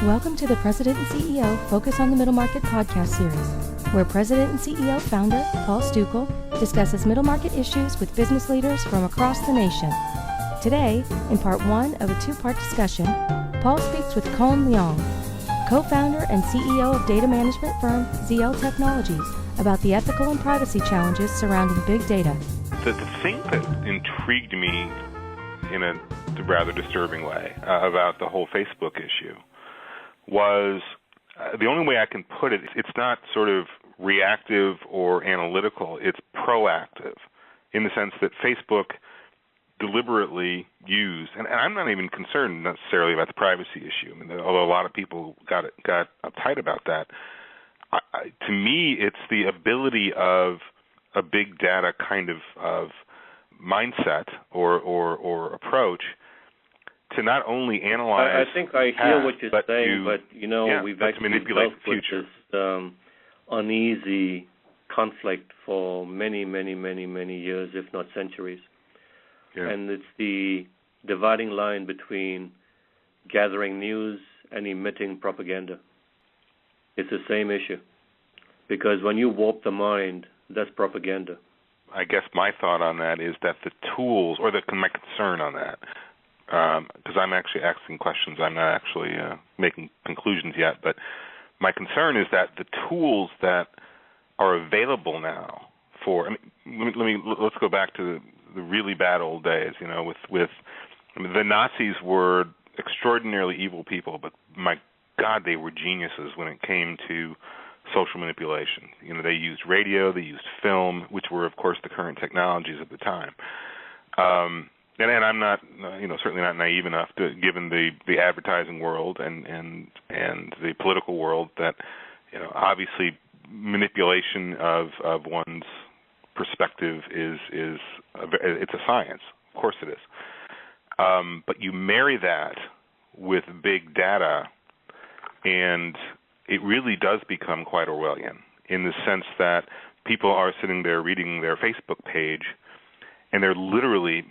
Welcome to the President and CEO Focus on the Middle Market podcast series, where President and CEO founder Paul Stukel discusses middle market issues with business leaders from across the nation. Today, in part one of a two-part discussion, Paul speaks with Con Leong, co-founder and CEO of data management firm ZL Technologies, about the ethical and privacy challenges surrounding big data. The thing that intrigued me in a rather disturbing way about the whole Facebook issue was the only way I can put it, it's not sort of reactive or analytical, it's proactive in the sense that Facebook deliberately used, and I'm not even concerned necessarily about the privacy issue, I mean, although a lot of people got uptight about that. To me, it's the ability of a big data kind of mindset or approach to not only analyze. I think I hear what you're saying, but we've actually manipulate the dealt future. with this uneasy conflict for many years, if not centuries. Yeah. And it's the dividing line between gathering news and emitting propaganda. It's the same issue. Because when you warp the mind, that's propaganda. I guess my thought on that is that the tools, or my concern on that, because I'm actually asking questions, I'm not actually making conclusions yet, but my concern is that the tools that are available now for, let's go back to the really bad old days, with the Nazis were extraordinarily evil people, but my God, they were geniuses when it came to social manipulation. They used radio, they used film, which were, of course, the current technologies at the time. And I'm not, certainly not naive enough to, given the advertising world and the political world, that, obviously manipulation of one's perspective it's a science. Of course it is. But you marry that with big data, and it really does become quite Orwellian in the sense that people are sitting there reading their Facebook page, and they're literally,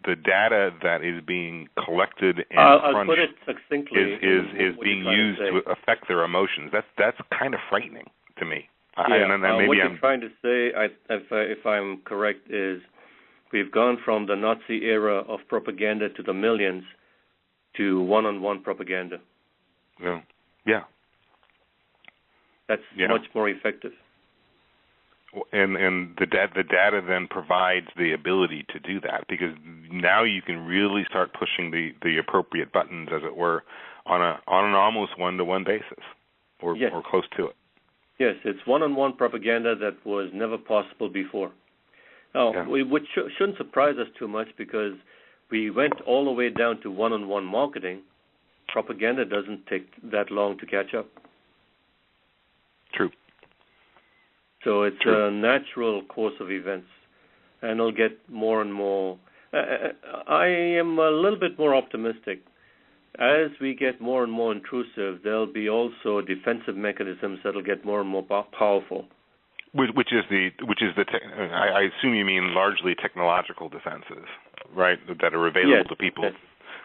the data that is being collected and I'll put it succinctly, is being used to affect their emotions. That's kind of frightening to me. What you're trying to say, if I'm correct, is we've gone from the Nazi era of propaganda to the millions to one-on-one propaganda. Yeah. That's much more effective. And the data then provides the ability to do that, because now you can really start pushing the appropriate buttons, as it were, on an almost one-to-one basis, or close to it. Yes, it's one-on-one propaganda that was never possible before. Now, which shouldn't surprise us too much, because we went all the way down to one-on-one marketing. Propaganda doesn't take that long to catch up. True. So it's a natural course of events, and it'll get more and more. I am a little bit more optimistic. As we get more and more intrusive, there'll be also defensive mechanisms that'll get more and more powerful. Which is I assume you mean largely technological defenses, right? That are available to people. Yes.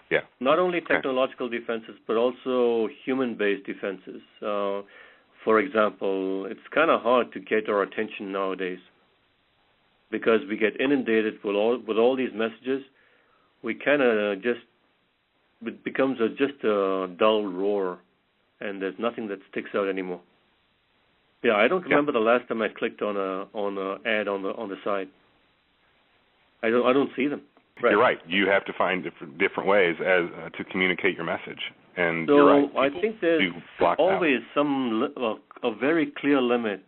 Yeah. Not only technological defenses, but also human-based defenses. For example, it's kind of hard to get our attention nowadays because we get inundated with all these messages. We kind of it becomes just a dull roar, and there's nothing that sticks out anymore. Yeah, I don't remember the last time I clicked on a ad on the side. I don't see them. Right. You're right. You have to find different ways to communicate your message. And so you're right. I think there's always a very clear limit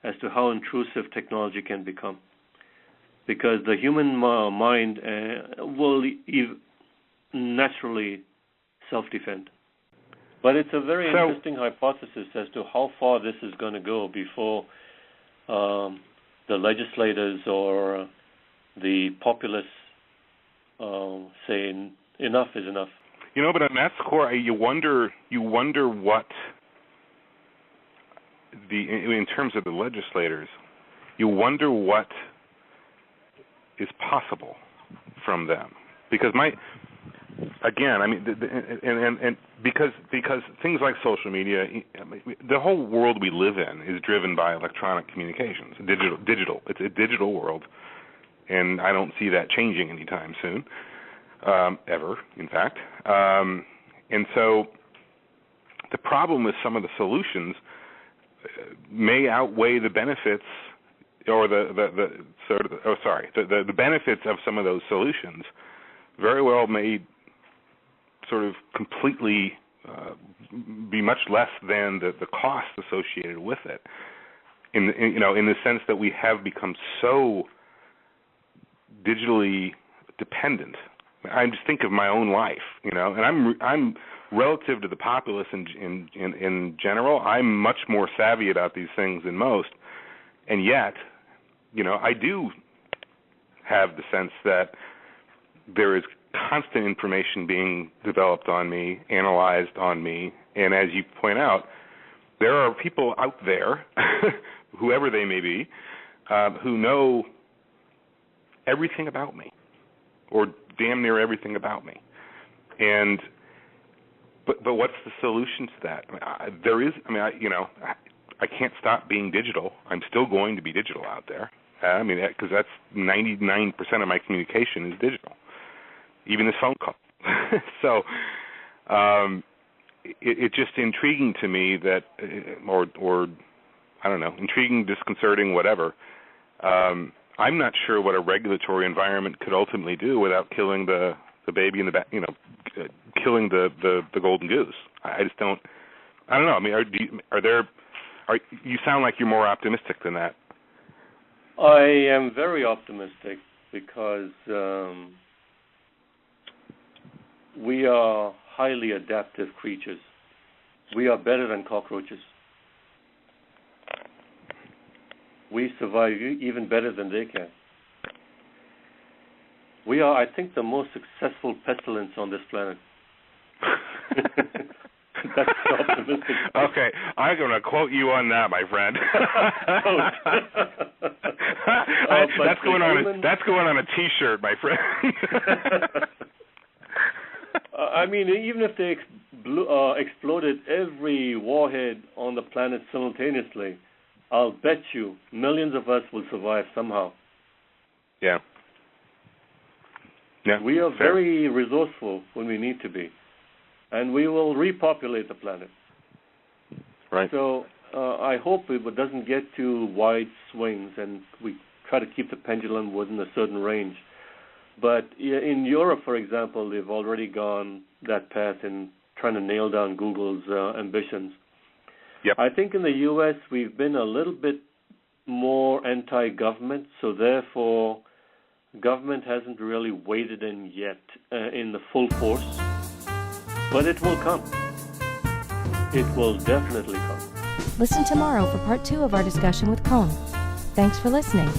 as to how intrusive technology can become, because the human mind will naturally self-defend. But it's a very interesting hypothesis as to how far this is going to go before the legislators or the populace saying enough is enough. But on that score, you wonder what in terms of the legislators, you wonder what is possible from them, because again, I mean, and because things like social media, the whole world we live in is driven by electronic communications, digital. It's a digital world, and I don't see that changing anytime soon, ever, in fact. And so, the problem with some of the solutions may outweigh the benefits, or the benefits of some of those solutions very well may sort of completely be much less than the cost associated with it. In the sense that we have become so digitally dependent. I just think of my own life, and I'm relative to the populace in general. I'm much more savvy about these things than most, and yet, I do have the sense that there is constant information being developed on me, analyzed on me, and as you point out, there are people out there, whoever they may be, who know everything about me, or damn near everything about me. But what's the solution to that? I can't stop being digital. I'm still going to be digital out there. Because that's 99% of my communication is digital, even this phone call. So it's just intriguing to me that, or I don't know, intriguing, disconcerting, whatever. I'm not sure what a regulatory environment could ultimately do without killing the baby in the back, killing the golden goose. I just don't. I don't know. You sound like you're more optimistic than that. I am very optimistic because we are highly adaptive creatures. We are better than cockroaches. We survive even better than they can. We are, I think, the most successful pestilence on this planet. That's optimistic. Okay, I'm going to quote you on that, my friend. That's going on a T-shirt, my friend. Even if they exploded every warhead on the planet simultaneously, I'll bet you millions of us will survive somehow. Yeah. Yeah. We are very resourceful when we need to be, and we will repopulate the planet. Right. So I hope it doesn't get to wide swings, and we try to keep the pendulum within a certain range. But in Europe, for example, they've already gone that path in trying to nail down Google's ambitions. Yep. I think in the U.S. we've been a little bit more anti-government, so therefore government hasn't really waded in yet in the full force. But it will come. It will definitely come. Listen tomorrow for part 2 of our discussion with Kohn. Thanks for listening.